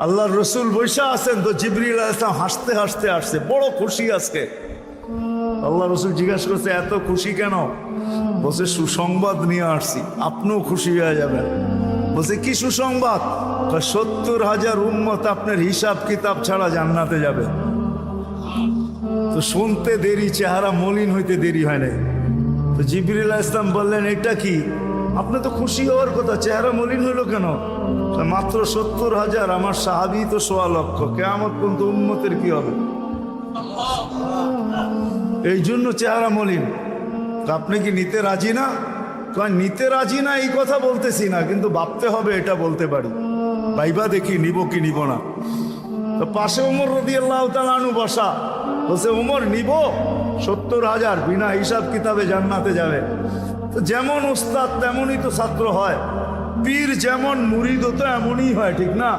আল্লাহর রসুল বৈশা আছেন তো জিবরিল আলাইহিস সালাম হাসতে হাসতে আসছে, বড় খুশি আজকে। আল্লাহ রসুল জিজ্ঞাসা করছে এত খুশি কেন? বলছে সুসংবাদ নিয়ে আসছি, আপনিও খুশি হয়ে যাবেন। বলছে কি সুসংবাদ? 70,000 উম্মত আপনার হিসাব কিতাব ছাড়া জান্নাতে যাবে। তো শুনতে দেরি, চেহারা মলিন হইতে দেরি হয় নাই। তো জিবরিল আলাইহিস সালাম বললেন এটা কি? আপনি তো খুশি হওয়ার কথা, চেহারা মলিন হইল কেন? মাত্র 70,000, আমার সাহাবী তো 1.25 লক্ষ, কিয়ামত পর্যন্ত উম্মতের কি হবে? এই জন্য চেহারা মলিন। তো আপনি কি নিতে রাজি না? নিতে রাজি না এই কথা বলতেছি না, কিন্তু ভাবতে হবে এটা বলতে পারি। ভাইবা দেখি নিব কি নিব না। তো পাশে ওমর রাদিয়াল্লাহু তাআলা আনহু বসা, বলছে ওমর নিব 70,000, বিনা হিসাব কিতাবে জান্নাতে যাবে। তো যেমন উস্তাদ তেমনই তো ছাত্র হয়, পীর যেমন মুরিদও তো এমনই হয়, ঠিক না?